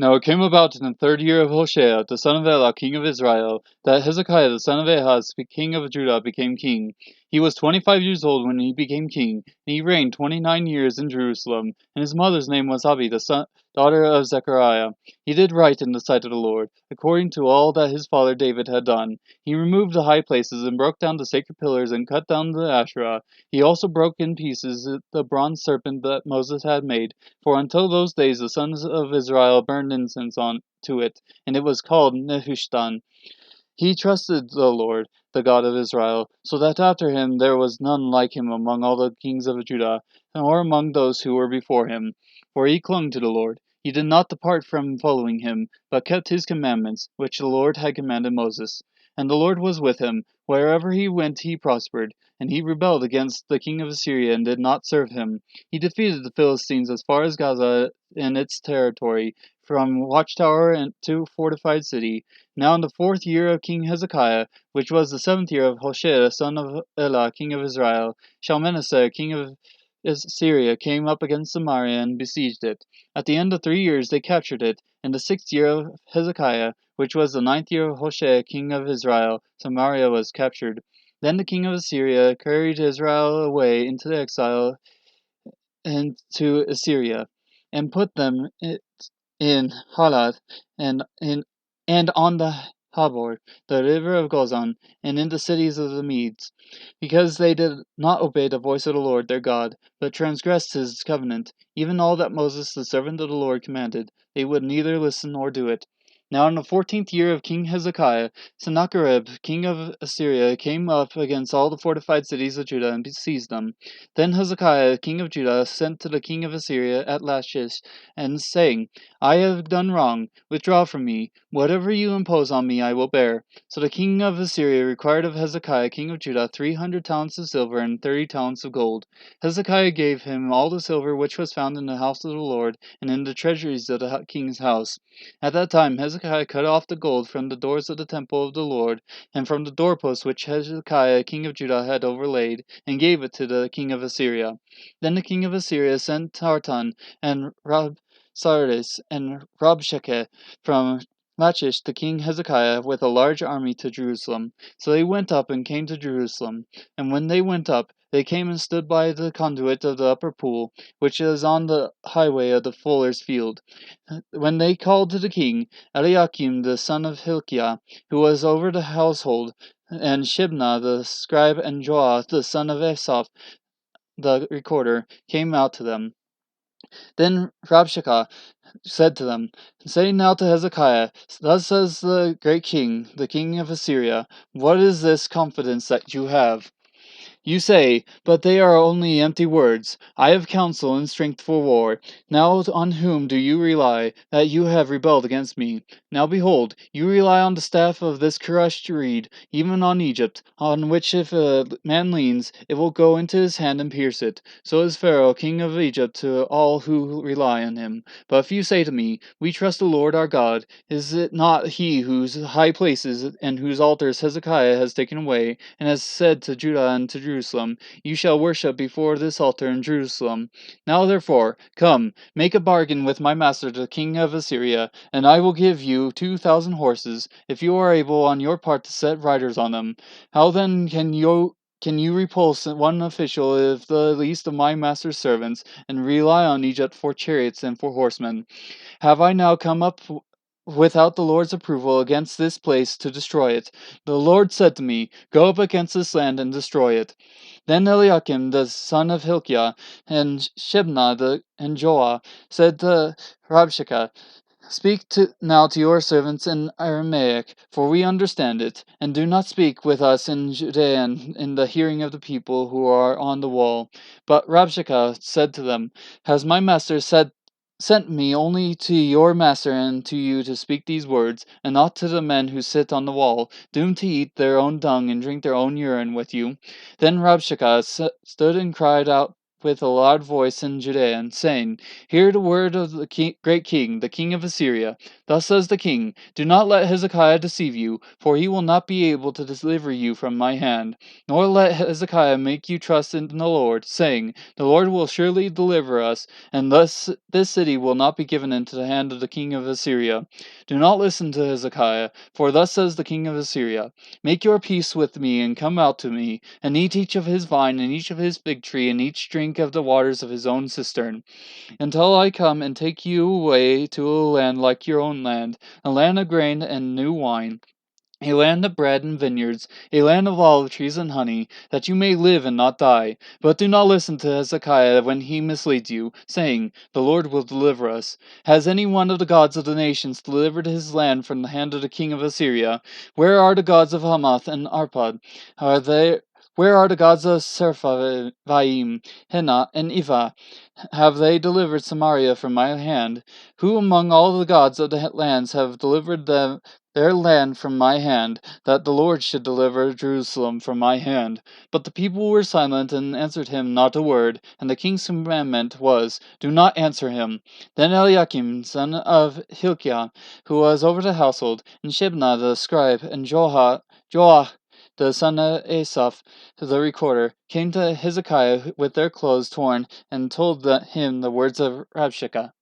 Now it came about in the 3rd year of Hoshea, the son of Elah, king of Israel, that Hezekiah the son of Ahaz, king of Judah, became king. He was 25 years old when he became king, and he reigned 29 years in Jerusalem. And his mother's name was Abi, daughter of Zechariah. He did right in the sight of the Lord, according to all that his father David had done. He removed the high places and broke down the sacred pillars and cut down the Asherah. He also broke in pieces the bronze serpent that Moses had made. For until those days the sons of Israel burned incense on to it, and it was called Nehushtan. He trusted the Lord, the God of Israel, so that after him there was none like him among all the kings of Judah, nor among those who were before him. For he clung to the Lord. He did not depart from following him, but kept his commandments, which the Lord had commanded Moses. And the Lord was with him. Wherever he went he prospered. And he rebelled against the king of Assyria and did not serve him. He defeated the Philistines as far as Gaza and its territory, from watchtower to fortified city. Now in the 4th year of King Hezekiah, which was the 7th year of Hoshea son of Elah, king of Israel, Shalmaneser, king of Syria, came up against Samaria and besieged it. At the end of 3 years they captured it. In the 6th year of Hezekiah, which was the 9th year of Hoshea, king of Israel, Samaria was captured. Then the king of Assyria carried Israel away into exile into Assyria, and put them in Halah, and on the Habor, the river of Gozan, and in the cities of the Medes, because they did not obey the voice of the Lord their God, but transgressed his covenant, even all that Moses the servant of the Lord commanded. They would neither listen nor do it. Now in the 14th year of King Hezekiah, Sennacherib, king of Assyria, came up against all the fortified cities of Judah and besieged them. Then Hezekiah, king of Judah, sent to the king of Assyria at Lachish, and saying, I have done wrong. Withdraw from me. Whatever you impose on me I will bear. So the king of Assyria required of Hezekiah king of Judah 300 talents of silver and 30 talents of gold. Hezekiah gave him all the silver which was found in the house of the Lord, and in the treasuries of the king's house. At that time Hezekiah cut off the gold from the doors of the temple of the Lord, and from the doorposts which Hezekiah king of Judah had overlaid, and gave it to the king of Assyria. Then the king of Assyria sent Tartan and Sardis and Rabshakeh from Lachish to King Hezekiah with a large army to Jerusalem. So they went up and came to Jerusalem. And when they went up, they came and stood by the conduit of the upper pool, which is on the highway of the fuller's field. When they called to the king, Eliakim the son of Hilkiah, who was over the household, and Shibna the scribe, and Joah the son of Asaph the recorder, came out to them. Then Rabshakeh said to them, Say now to Hezekiah, Thus says the great king, the king of Assyria, What is this confidence that you have? You say, but they are only empty words. I have counsel and strength for war. Now on whom do you rely, that you have rebelled against me? Now behold, you rely on the staff of this crushed reed, even on Egypt, on which if a man leans, it will go into his hand and pierce it. So is Pharaoh, king of Egypt, to all who rely on him. But if you say to me, We trust the Lord our God, is it not he whose high places and whose altars Hezekiah has taken away, and has said to Judah and to Jerusalem, You shall worship before this altar in Jerusalem. Now therefore, come, make a bargain with my master the king of Assyria, and I will give you 2,000 horses, if you are able on your part to set riders on them. How then can you repulse one official of the least of my master's servants, and rely on Egypt for chariots and for horsemen? Have I now come up without the Lord's approval against this place to destroy it? The Lord said to me, Go up against this land and destroy it. Then Eliakim the son of Hilkiah and Shebna and Joah said to Rabshakeh, Speak now to your servants in Aramaic, for we understand it, and do not speak with us in Judean in the hearing of the people who are on the wall. But Rabshakeh said to them, Has my master sent me only to your master and to you to speak these words, and not to the men who sit on the wall, doomed to eat their own dung and drink their own urine with you? Then Rabshakeh stood and cried out with a loud voice in Judea, saying, Hear the word of the great king, the king of Assyria. Thus says the king, Do not let Hezekiah deceive you, for he will not be able to deliver you from my hand. Nor let Hezekiah make you trust in the Lord, saying, The Lord will surely deliver us, and thus this city will not be given into the hand of the king of Assyria. Do not listen to Hezekiah, for thus says the king of Assyria, Make your peace with me, and come out to me, and eat each of his vine, and each of his fig tree, and each drink of the waters of his own cistern, until I come and take you away to a land like your own land, a land of grain and new wine, a land of bread and vineyards, a land of olive trees and honey, that you may live and not die. But do not listen to Hezekiah when he misleads you, saying, The Lord will deliver us. Has any one of the gods of the nations delivered his land from the hand of the king of Assyria? Where are the gods of Hamath and Arpad? Are they... Where are the gods of Sepharvaim, Hena, and Ivah? Have they delivered Samaria from my hand? Who among all the gods of the lands have delivered their land from my hand, that the Lord should deliver Jerusalem from my hand? But the people were silent and answered him not a word, and the king's commandment was, Do not answer him. Then Eliakim, son of Hilkiah, who was over the household, and Shebna the scribe, and Joah the son of Asaph, the recorder, came to Hezekiah with their clothes torn, and told him the words of Rabshakeh.